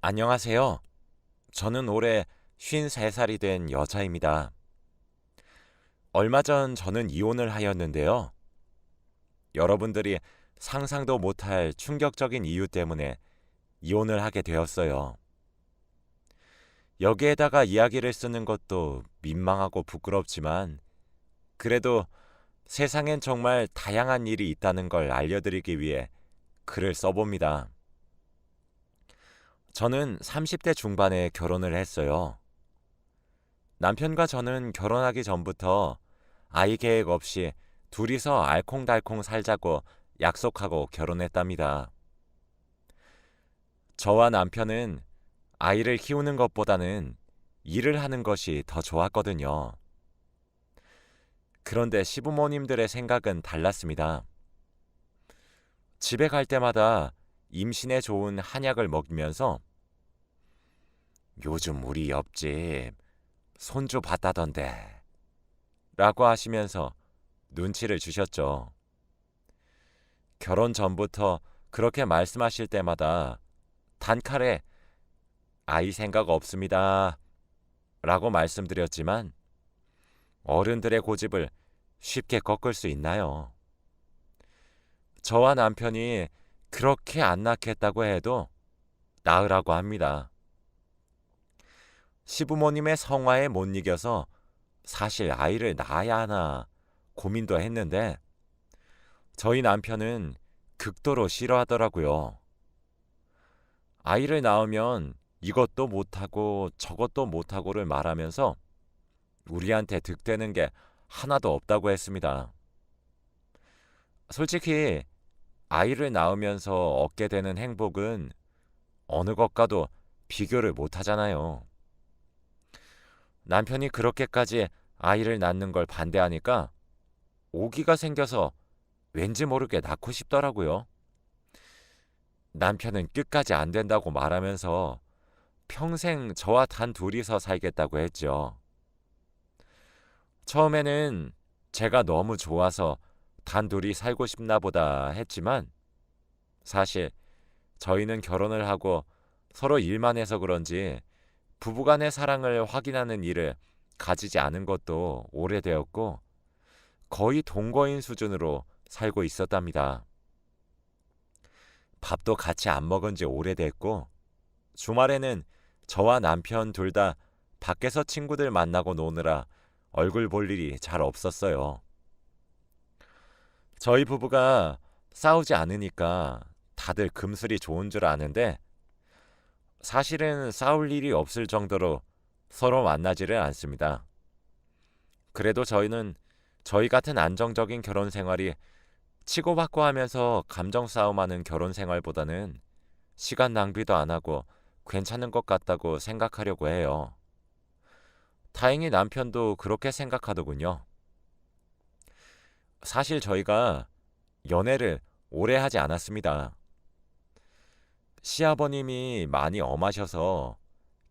안녕하세요. 저는 올해 53살이 된 여자입니다. 얼마 전 저는 이혼을 하였는데요. 여러분들이 상상도 못할 충격적인 이유 때문에 이혼을 하게 되었어요. 여기에다가 이야기를 쓰는 것도 민망하고 부끄럽지만 그래도 세상엔 정말 다양한 일이 있다는 걸 알려드리기 위해 글을 써봅니다. 저는 30대 중반에 결혼을 했어요. 남편과 저는 결혼하기 전부터 아이 계획 없이 둘이서 알콩달콩 살자고 약속하고 결혼했답니다. 저와 남편은 아이를 키우는 것보다는 일을 하는 것이 더 좋았거든요. 그런데 시부모님들의 생각은 달랐습니다. 집에 갈 때마다 임신에 좋은 한약을 먹이면서 요즘 우리 옆집 손주 봤다던데 라고 하시면서 눈치를 주셨죠. 결혼 전부터 그렇게 말씀하실 때마다 단칼에 아이 생각 없습니다 라고 말씀드렸지만 어른들의 고집을 쉽게 꺾을 수 있나요? 저와 남편이 그렇게 안 낳겠다고 해도 낳으라고 합니다. 시부모님의 성화에 못 이겨서 사실 아이를 낳아야 하나 고민도 했는데 저희 남편은 극도로 싫어하더라고요. 아이를 낳으면 이것도 못하고 저것도 못하고를 말하면서 우리한테 득되는 게 하나도 없다고 했습니다. 솔직히 아이를 낳으면서 얻게 되는 행복은 어느 것과도 비교를 못 하잖아요. 남편이 그렇게까지 아이를 낳는 걸 반대하니까 오기가 생겨서 왠지 모르게 낳고 싶더라고요. 남편은 끝까지 안 된다고 말하면서 평생 저와 단 둘이서 살겠다고 했죠. 처음에는 제가 너무 좋아서 단 둘이 살고 싶나 보다 했지만 사실 저희는 결혼을 하고 서로 일만 해서 그런지 부부간의 사랑을 확인하는 일을 가지지 않은 것도 오래되었고 거의 동거인 수준으로 살고 있었답니다. 밥도 같이 안 먹은 지 오래됐고 주말에는 저와 남편 둘 다 밖에서 친구들 만나고 노느라 얼굴 볼 일이 잘 없었어요. 저희 부부가 싸우지 않으니까 다들 금슬이 좋은 줄 아는데 사실은 싸울 일이 없을 정도로 서로 만나지를 않습니다. 그래도 저희는 저희 같은 안정적인 결혼 생활이 치고받고 하면서 감정 싸움하는 결혼 생활보다는 시간 낭비도 안 하고 괜찮은 것 같다고 생각하려고 해요. 다행히 남편도 그렇게 생각하더군요. 사실 저희가 연애를 오래 하지 않았습니다. 시아버님이 많이 엄하셔서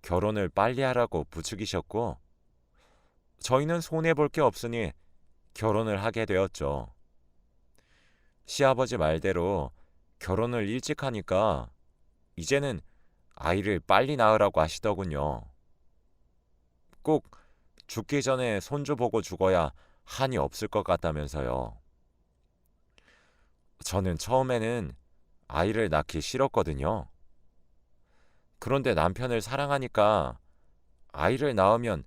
결혼을 빨리 하라고 부추기셨고 저희는 손해볼 게 없으니 결혼을 하게 되었죠. 시아버지 말대로 결혼을 일찍 하니까 이제는 아이를 빨리 낳으라고 하시더군요. 꼭 죽기 전에 손주 보고 죽어야 한이 없을 것 같다면서요. 저는 처음에는 아이를 낳기 싫었거든요. 그런데 남편을 사랑하니까 아이를 낳으면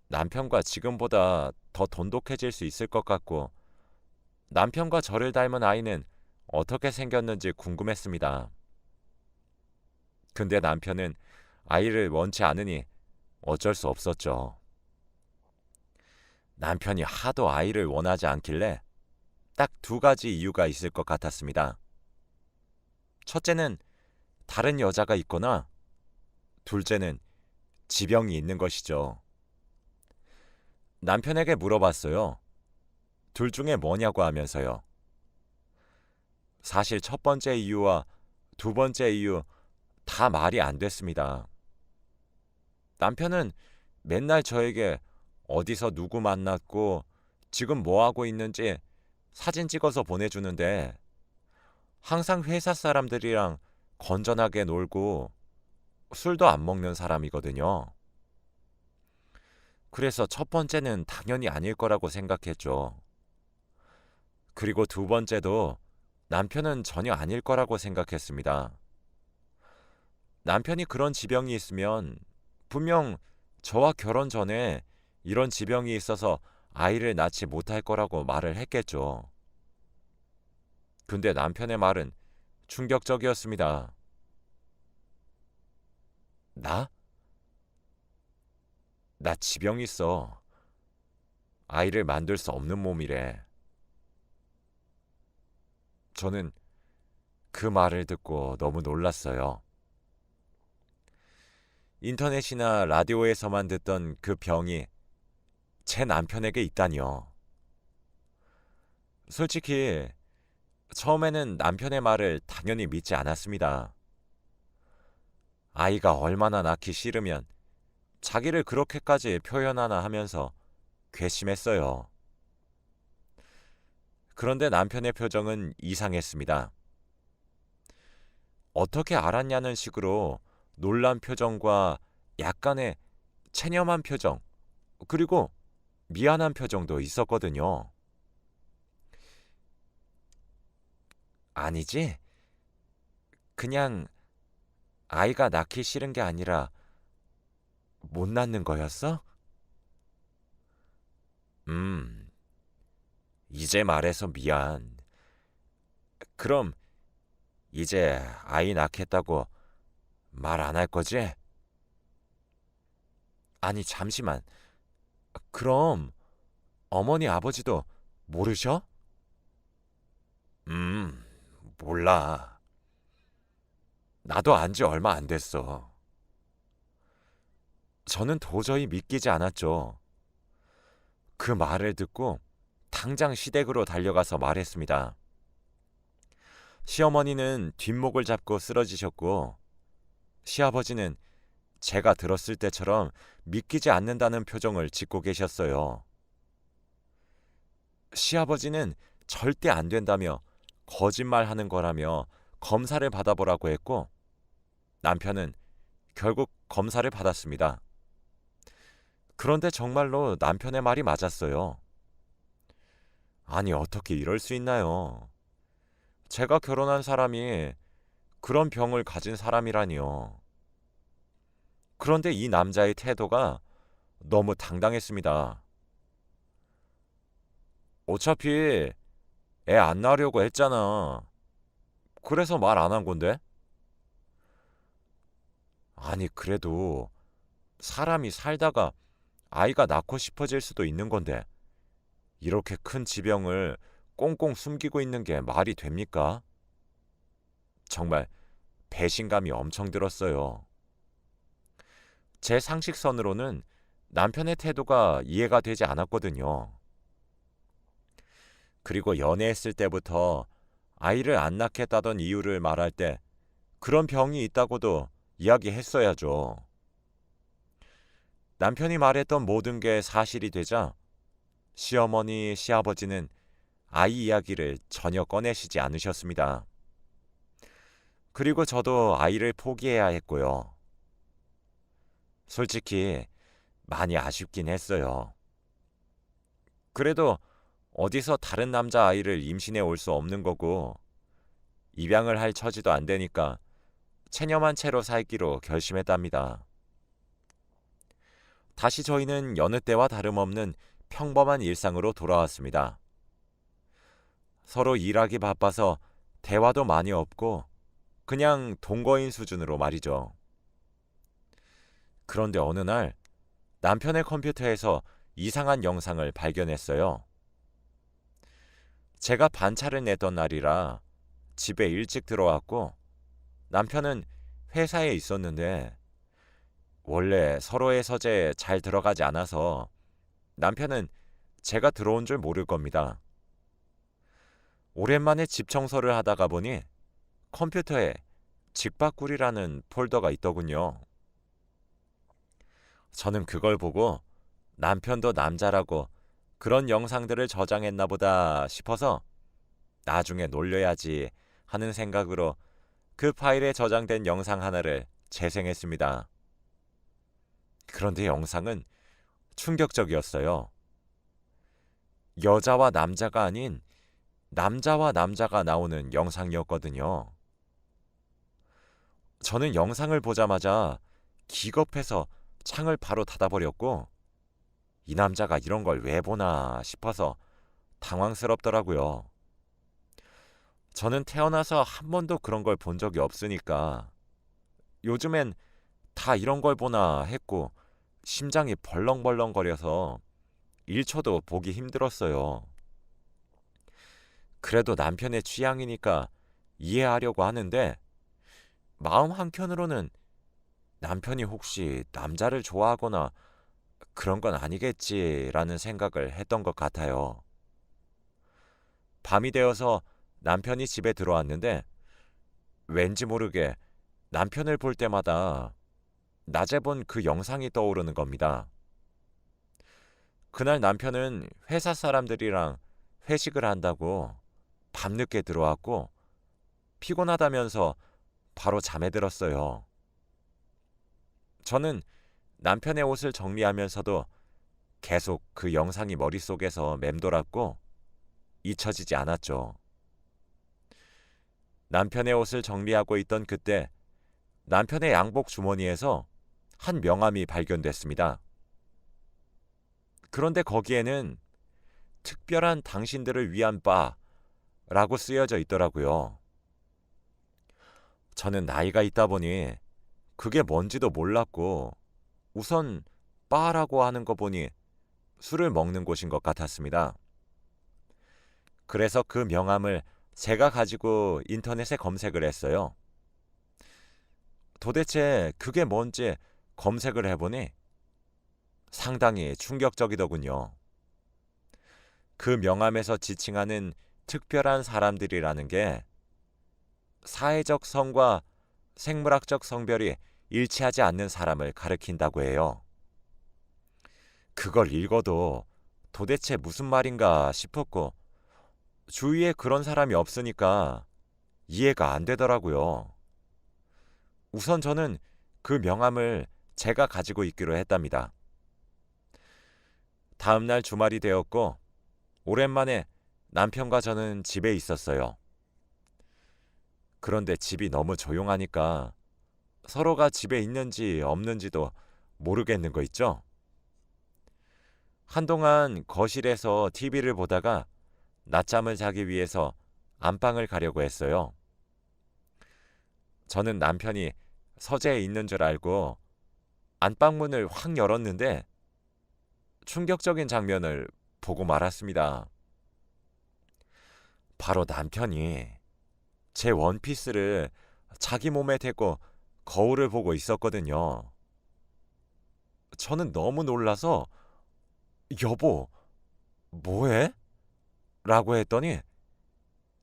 남편과 지금보다 더 돈독해질 수 있을 것 같고 남편과 저를 닮은 아이는 어떻게 생겼는지 궁금했습니다. 근데 남편은 아이를 원치 않으니 어쩔 수 없었죠. 남편이 하도 아이를 원하지 않길래 딱 두 가지 이유가 있을 것 같았습니다. 첫째는 다른 여자가 있거나 둘째는 지병이 있는 것이죠. 남편에게 물어봤어요. 둘 중에 뭐냐고 하면서요. 사실 첫 번째 이유와 두 번째 이유 다 말이 안 됐습니다. 남편은 맨날 저에게 어디서 누구 만났고 지금 뭐 하고 있는지 사진 찍어서 보내주는데 항상 회사 사람들이랑 건전하게 놀고 술도 안 먹는 사람이거든요. 그래서 첫 번째는 당연히 아닐 거라고 생각했죠. 그리고 두 번째도 남편은 전혀 아닐 거라고 생각했습니다. 남편이 그런 지병이 있으면 분명 저와 결혼 전에 이런 지병이 있어서 아이를 낳지 못할 거라고 말을 했겠죠. 근데 남편의 말은 충격적이었습니다. 나? 나 지병 있어. 아이를 만들 수 없는 몸이래. 저는 그 말을 듣고 너무 놀랐어요. 인터넷이나 라디오에서만 듣던 그 병이 제 남편에게 있다니요. 솔직히 처음에는 남편의 말을 당연히 믿지 않았습니다. 아이가 얼마나 낳기 싫으면 자기를 그렇게까지 표현하나 하면서 괘씸했어요. 그런데 남편의 표정은 이상했습니다. 어떻게 알았냐는 식으로 놀란 표정과 약간의 체념한 표정, 그리고 미안한 표정도 있었거든요. 아니지? 그냥 아이가 낳기 싫은 게 아니라 못 낳는 거였어? 음, 이제 말해서 미안. 그럼 이제 아이 낳겠다고 말 안 할 거지? 아니, 잠시만. 그럼 어머니 아버지도 모르셔? 음, 몰라. 나도 안지 얼마 안 됐어. 저는 도저히 믿기지 않았죠. 그 말을 듣고 당장 시댁으로 달려가서 말했습니다. 시어머니는 뒷목을 잡고 쓰러지셨고, 시아버지는 제가 들었을 때처럼 믿기지 않는다는 표정을 짓고 계셨어요. 시아버지는 절대 안 된다며 거짓말하는 거라며 검사를 받아보라고 했고, 남편은 결국 검사를 받았습니다. 그런데 정말로 남편의 말이 맞았어요. 아니, 어떻게 이럴 수 있나요? 제가 결혼한 사람이 그런 병을 가진 사람이라니요. 그런데 이 남자의 태도가 너무 당당했습니다. 어차피 애 안 낳으려고 했잖아. 그래서 말 안 한 건데? 아니, 그래도 사람이 살다가 아이가 낳고 싶어질 수도 있는 건데, 이렇게 큰 지병을 꽁꽁 숨기고 있는 게 말이 됩니까? 정말 배신감이 엄청 들었어요. 제 상식선으로는 남편의 태도가 이해가 되지 않았거든요. 그리고 연애했을 때부터 아이를 안 낳겠다던 이유를 말할 때 그런 병이 있다고도 이야기했어야죠. 남편이 말했던 모든 게 사실이 되자 시어머니, 시아버지는 아이 이야기를 전혀 꺼내시지 않으셨습니다. 그리고 저도 아이를 포기해야 했고요. 솔직히 많이 아쉽긴 했어요. 그래도 어디서 다른 남자 아이를 임신해 올 수 없는 거고, 입양을 할 처지도 안 되니까 체념한 채로 살기로 결심했답니다. 다시 저희는 여느 때와 다름없는 평범한 일상으로 돌아왔습니다. 서로 일하기 바빠서 대화도 많이 없고 그냥 동거인 수준으로 말이죠. 그런데 어느 날 남편의 컴퓨터에서 이상한 영상을 발견했어요. 제가 반차를 내던 날이라 집에 일찍 들어왔고, 남편은 회사에 있었는데 원래 서로의 서재에 잘 들어가지 않아서 남편은 제가 들어온 줄 모를 겁니다. 오랜만에 집 청소를 하다가 보니 컴퓨터에 직박꿀이라는 폴더가 있더군요. 저는 그걸 보고 남편도 남자라고 그런 영상들을 저장했나 보다 싶어서 나중에 놀려야지 하는 생각으로 그 파일에 저장된 영상 하나를 재생했습니다. 그런데 영상은 충격적이었어요. 여자와 남자가 아닌 남자와 남자가 나오는 영상이었거든요. 저는 영상을 보자마자 기겁해서 창을 바로 닫아버렸고, 이 남자가 이런 걸 왜 보나 싶어서 당황스럽더라고요. 저는 태어나서 한 번도 그런 걸 본 적이 없으니까 요즘엔 다 이런 걸 보나 했고, 심장이 벌렁벌렁거려서 1초도 보기 힘들었어요. 그래도 남편의 취향이니까 이해하려고 하는데, 마음 한켠으로는 남편이 혹시 남자를 좋아하거나 그런 건 아니겠지라는 생각을 했던 것 같아요. 밤이 되어서 남편이 집에 들어왔는데, 왠지 모르게 남편을 볼 때마다 낮에 본 그 영상이 떠오르는 겁니다. 그날 남편은 회사 사람들이랑 회식을 한다고 밤늦게 들어왔고, 피곤하다면서 바로 잠에 들었어요. 저는 남편의 옷을 정리하면서도 계속 그 영상이 머릿속에서 맴돌았고 잊혀지지 않았죠. 남편의 옷을 정리하고 있던 그때 남편의 양복 주머니에서 한 명함이 발견됐습니다. 그런데 거기에는 특별한 당신들을 위한 바라고 쓰여져 있더라고요. 저는 나이가 있다 보니 그게 뭔지도 몰랐고, 우선 바라고 하는 거 보니 술을 먹는 곳인 것 같았습니다. 그래서 그 명함을 제가 가지고 인터넷에 검색을 했어요. 도대체 그게 뭔지 검색을 해보니 상당히 충격적이더군요. 그 명함에서 지칭하는 특별한 사람들이라는 게 사회적 성과 생물학적 성별이 일치하지 않는 사람을 가리킨다고 해요. 그걸 읽어도 도대체 무슨 말인가 싶었고, 주위에 그런 사람이 없으니까 이해가 안 되더라고요. 우선 저는 그 명함을 제가 가지고 있기로 했답니다. 다음 날 주말이 되었고, 오랜만에 남편과 저는 집에 있었어요. 그런데 집이 너무 조용하니까 서로가 집에 있는지 없는지도 모르겠는 거 있죠? 한동안 거실에서 TV를 보다가 낮잠을 자기 위해서 안방을 가려고 했어요. 저는 남편이 서재에 있는 줄 알고 안방문을 확 열었는데 충격적인 장면을 보고 말았습니다. 바로 남편이 제 원피스를 자기 몸에 대고 거울을 보고 있었거든요. 저는 너무 놀라서 여보, 뭐해? 라고 했더니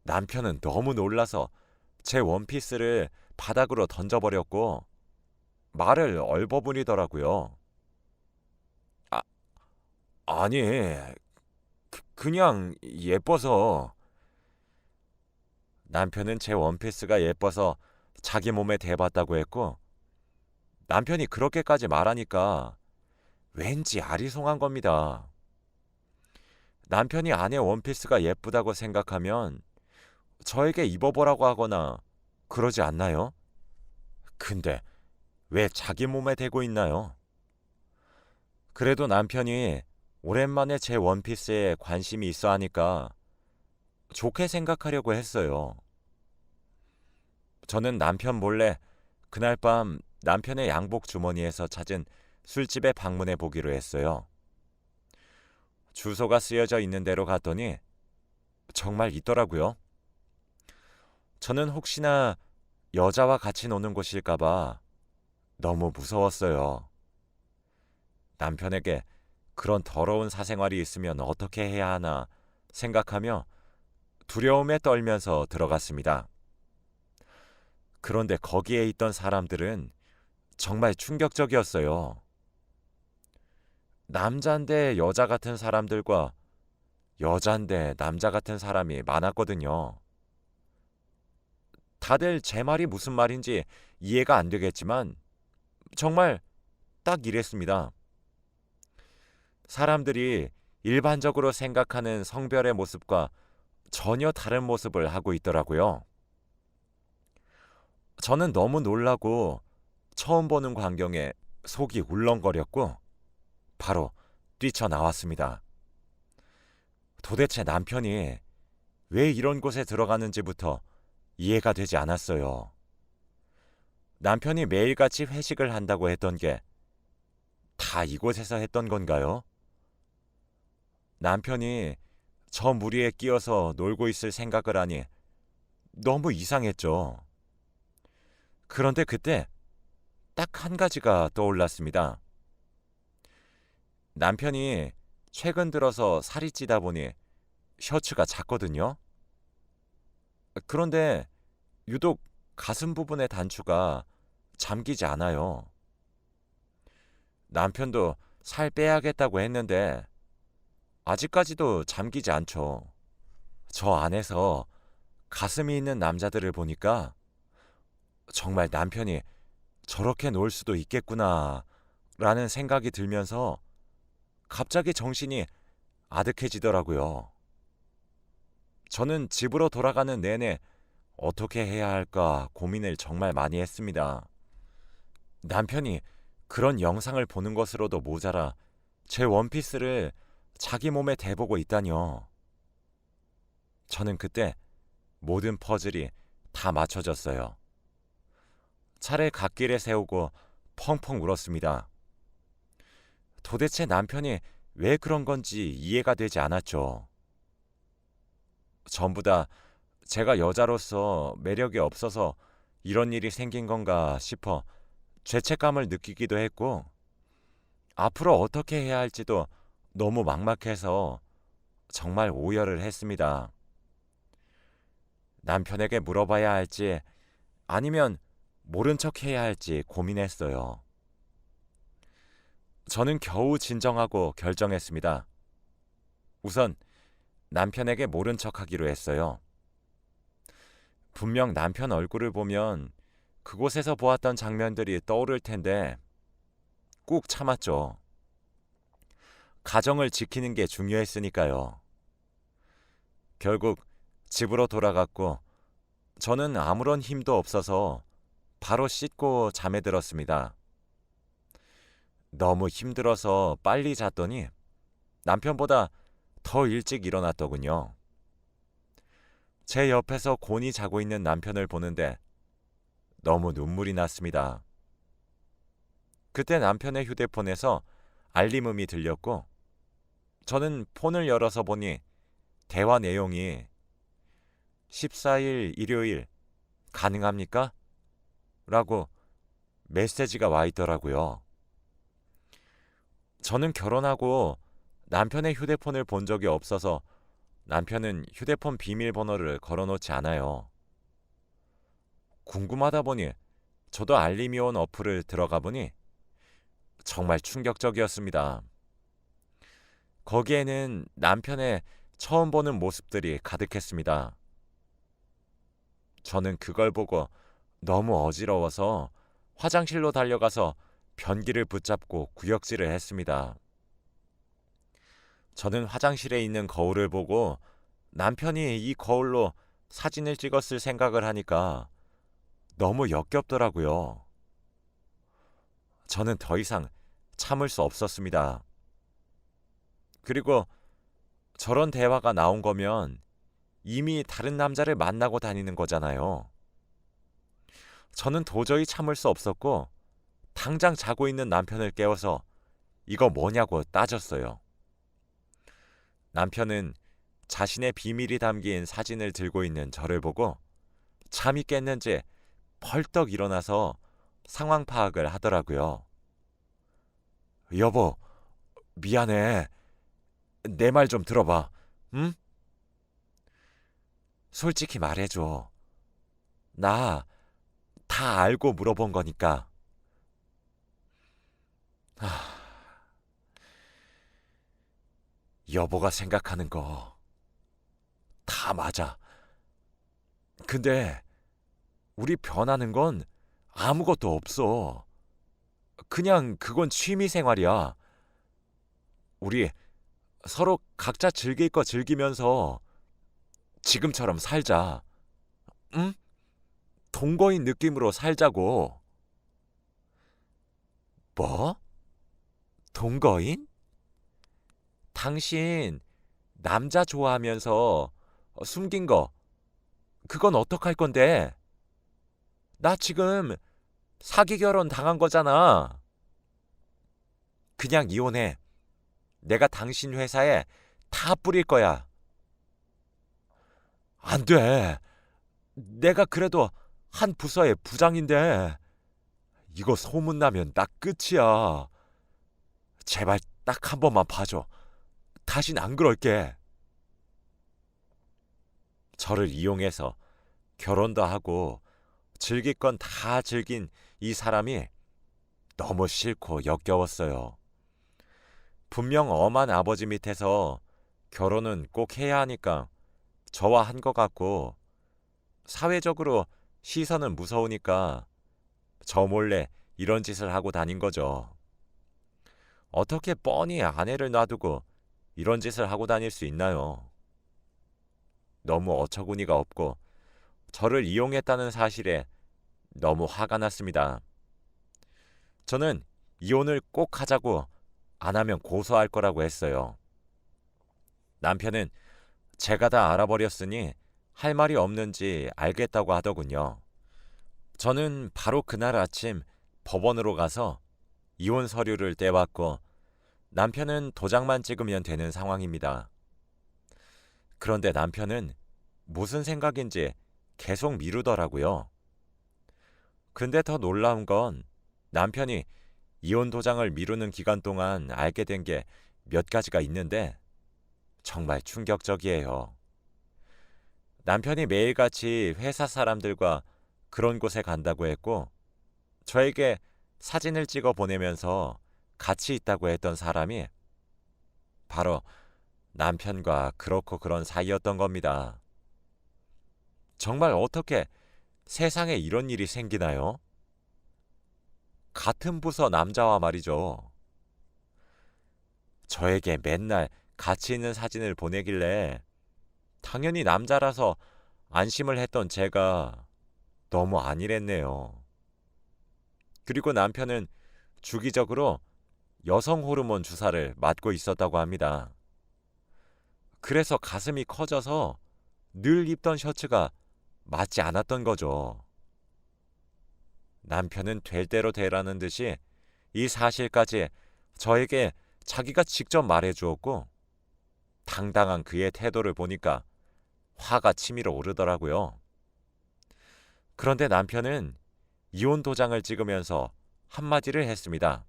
남편은 너무 놀라서 제 원피스를 바닥으로 던져버렸고 말을 얼버무리더라고요. 아, 아니, 그냥 예뻐서. 남편은 제 원피스가 예뻐서 자기 몸에 대봤다고 했고, 남편이 그렇게까지 말하니까 왠지 아리송한 겁니다. 남편이 아내 원피스가 예쁘다고 생각하면 저에게 입어보라고 하거나 그러지 않나요? 근데 왜 자기 몸에 대고 있나요? 그래도 남편이 오랜만에 제 원피스에 관심이 있어 하니까 좋게 생각하려고 했어요. 저는 남편 몰래 그날 밤 남편의 양복 주머니에서 찾은 술집에 방문해 보기로 했어요. 주소가 쓰여져 있는 데로 갔더니 정말 있더라고요. 저는 혹시나 여자와 같이 노는 곳일까봐 너무 무서웠어요. 남편에게 그런 더러운 사생활이 있으면 어떻게 해야 하나 생각하며 두려움에 떨면서 들어갔습니다. 그런데 거기에 있던 사람들은 정말 충격적이었어요. 남잔데 여자 같은 사람들과 여잔데 남자 같은 사람이 많았거든요. 다들 제 말이 무슨 말인지 이해가 안 되겠지만 정말 딱 이랬습니다. 사람들이 일반적으로 생각하는 성별의 모습과 전혀 다른 모습을 하고 있더라고요. 저는 너무 놀라고 처음 보는 광경에 속이 울렁거렸고 바로 뛰쳐나왔습니다. 도대체 남편이 왜 이런 곳에 들어가는지부터 이해가 되지 않았어요. 남편이 매일같이 회식을 한다고 했던 게 다 이곳에서 했던 건가요? 남편이 저 무리에 끼어서 놀고 있을 생각을 하니 너무 이상했죠. 그런데 그때 딱 한 가지가 떠올랐습니다. 남편이 최근 들어서 살이 찌다 보니 셔츠가 작거든요. 그런데 유독 가슴 부분의 단추가 잠기지 않아요. 남편도 살 빼야겠다고 했는데 아직까지도 잠기지 않죠. 저 안에서 가슴이 있는 남자들을 보니까 정말 남편이 저렇게 놀 수도 있겠구나 라는 생각이 들면서 갑자기 정신이 아득해지더라고요. 저는 집으로 돌아가는 내내 어떻게 해야 할까 고민을 정말 많이 했습니다. 남편이 그런 영상을 보는 것으로도 모자라 제 원피스를 자기 몸에 대보고 있다뇨. 저는 그때 모든 퍼즐이 다 맞춰졌어요. 차를 갓길에 세우고 펑펑 울었습니다. 도대체 남편이 왜 그런 건지 이해가 되지 않았죠. 전부 다 제가 여자로서 매력이 없어서 이런 일이 생긴 건가 싶어 죄책감을 느끼기도 했고, 앞으로 어떻게 해야 할지도 너무 막막해서 정말 오열을 했습니다. 남편에게 물어봐야 할지 아니면 모른 척 해야 할지 고민했어요. 저는 겨우 진정하고 결정했습니다. 우선 남편에게 모른 척 하기로 했어요. 분명 남편 얼굴을 보면 그곳에서 보았던 장면들이 떠오를 텐데 꾹 참았죠. 가정을 지키는 게 중요했으니까요. 결국 집으로 돌아갔고 저는 아무런 힘도 없어서 바로 씻고 잠에 들었습니다. 너무 힘들어서 빨리 잤더니 남편보다 더 일찍 일어났더군요. 제 옆에서 곤히 자고 있는 남편을 보는데 너무 눈물이 났습니다. 그때 남편의 휴대폰에서 알림음이 들렸고 저는 폰을 열어서 보니 대화 내용이 14일 일요일 가능합니까? 라고 메시지가 와 있더라고요. 저는 결혼하고 남편의 휴대폰을 본 적이 없어서 남편은 휴대폰 비밀번호를 걸어놓지 않아요. 궁금하다 보니 저도 알림이 온 어플을 들어가 보니 정말 충격적이었습니다. 거기에는 남편의 처음 보는 모습들이 가득했습니다. 저는 그걸 보고 너무 어지러워서 화장실로 달려가서 변기를 붙잡고 구역질을 했습니다. 저는 화장실에 있는 거울을 보고 남편이 이 거울로 사진을 찍었을 생각을 하니까 너무 역겹더라고요. 저는 더 이상 참을 수 없었습니다. 그리고 저런 대화가 나온 거면 이미 다른 남자를 만나고 다니는 거잖아요. 저는 도저히 참을 수 없었고 당장 자고 있는 남편을 깨워서 이거 뭐냐고 따졌어요. 남편은 자신의 비밀이 담긴 사진을 들고 있는 저를 보고 잠이 깼는지 벌떡 일어나서 상황 파악을 하더라고요. 여보, 미안해. 내 말 좀 들어봐. 응? 솔직히 말해줘. 나 다 알고 물어본 거니까. 하, 여보가 생각하는 거 다 맞아. 근데 우리 변하는 건 아무것도 없어. 그냥 그건 취미 생활이야. 우리 서로 각자 즐길 거 즐기면서 지금처럼 살자. 응? 동거인 느낌으로 살자고. 뭐? 동거인? 당신 남자 좋아하면서 숨긴 거 그건 어떡할 건데? 나 지금 사기 결혼 당한 거잖아. 그냥 이혼해. 내가 당신 회사에 다 뿌릴 거야. 안 돼. 내가 그래도 한 부서의 부장인데 이거 소문나면 나 끝이야. 제발 딱 한 번만 봐줘. 다신 안 그럴게. 저를 이용해서 결혼도 하고 즐길 건 다 즐긴 이 사람이 너무 싫고 역겨웠어요. 분명 엄한 아버지 밑에서 결혼은 꼭 해야 하니까 저와 한 것 같고 사회적으로 시선은 무서우니까 저 몰래 이런 짓을 하고 다닌 거죠. 어떻게 뻔히 아내를 놔두고 이런 짓을 하고 다닐 수 있나요? 너무 어처구니가 없고 저를 이용했다는 사실에 너무 화가 났습니다. 저는 이혼을 꼭 하자고 안 하면 고소할 거라고 했어요. 남편은 제가 다 알아버렸으니 할 말이 없는지 알겠다고 하더군요. 저는 바로 그날 아침 법원으로 가서 이혼 서류를 떼왔고 남편은 도장만 찍으면 되는 상황입니다. 그런데 남편은 무슨 생각인지 계속 미루더라고요. 근데 더 놀라운 건 남편이 이혼 도장을 미루는 기간 동안 알게 된 게 몇 가지가 있는데 정말 충격적이에요. 남편이 매일같이 회사 사람들과 그런 곳에 간다고 했고 저에게 사진을 찍어 보내면서 같이 있다고 했던 사람이 바로 남편과 그렇고 그런 사이였던 겁니다. 정말 어떻게 세상에 이런 일이 생기나요? 같은 부서 남자와 말이죠. 저에게 맨날 같이 있는 사진을 보내길래 당연히 남자라서 안심을 했던 제가 너무 아니랬네요. 그리고 남편은 주기적으로 여성 호르몬 주사를 맞고 있었다고 합니다. 그래서 가슴이 커져서 늘 입던 셔츠가 맞지 않았던 거죠. 남편은 될 대로 되라는 듯이 이 사실까지 저에게 자기가 직접 말해 주었고 당당한 그의 태도를 보니까 화가 치밀어 오르더라고요. 그런데 남편은 이혼 도장을 찍으면서 한마디를 했습니다.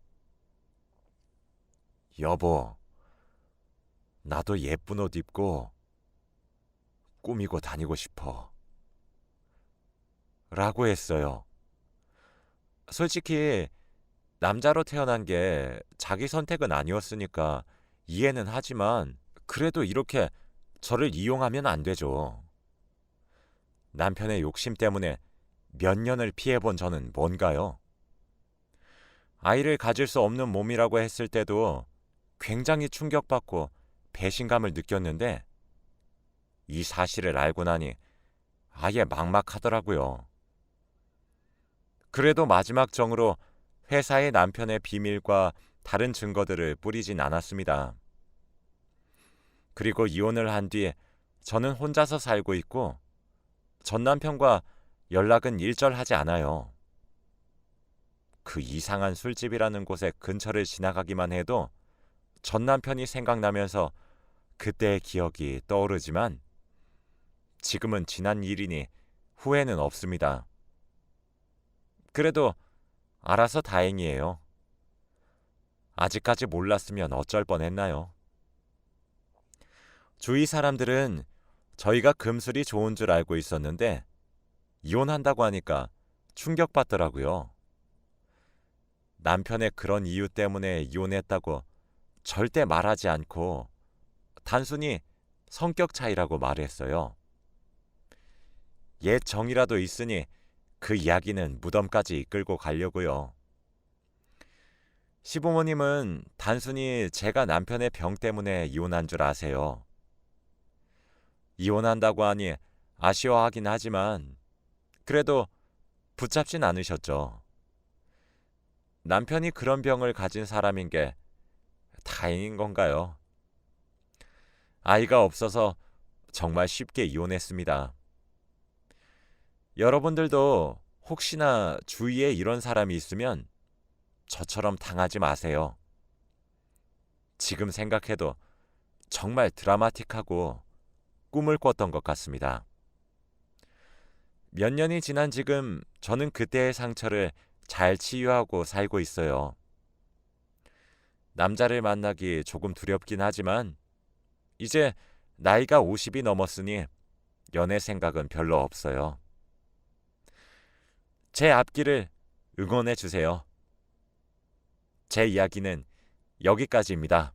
여보, 나도 예쁜 옷 입고 꾸미고 다니고 싶어. 라고 했어요. 솔직히 남자로 태어난 게 자기 선택은 아니었으니까 이해는 하지만 그래도 이렇게 저를 이용하면 안 되죠. 남편의 욕심 때문에 몇 년을 피해본 저는 뭔가요? 아이를 가질 수 없는 몸이라고 했을 때도 굉장히 충격받고 배신감을 느꼈는데 이 사실을 알고 나니 아예 막막하더라고요. 그래도 마지막 정으로 회사에 남편의 비밀과 다른 증거들을 뿌리진 않았습니다. 그리고 이혼을 한 뒤 저는 혼자서 살고 있고 전 남편과 연락은 일절하지 않아요. 그 이상한 술집이라는 곳의 근처를 지나가기만 해도 전 남편이 생각나면서 그때의 기억이 떠오르지만 지금은 지난 일이니 후회는 없습니다. 그래도 알아서 다행이에요. 아직까지 몰랐으면 어쩔 뻔했나요? 주위 사람들은 저희가 금술이 좋은 줄 알고 있었는데 이혼한다고 하니까 충격받더라고요. 남편의 그런 이유 때문에 이혼했다고 절대 말하지 않고 단순히 성격 차이라고 말했어요. 옛 정이라도 있으니 그 이야기는 무덤까지 이끌고 가려고요. 시부모님은 단순히 제가 남편의 병 때문에 이혼한 줄 아세요. 이혼한다고 하니 아쉬워하긴 하지만 그래도 붙잡진 않으셨죠. 남편이 그런 병을 가진 사람인 게 다행인 건가요? 아이가 없어서 정말 쉽게 이혼했습니다. 여러분들도 혹시나 주위에 이런 사람이 있으면 저처럼 당하지 마세요. 지금 생각해도 정말 드라마틱하고 꿈을 꿨던 것 같습니다. 몇 년이 지난 지금 저는 그때의 상처를 잘 치유하고 살고 있어요. 남자를 만나기 조금 두렵긴 하지만 이제 나이가 50이 넘었으니 연애 생각은 별로 없어요. 제 앞길을 응원해 주세요. 제 이야기는 여기까지입니다.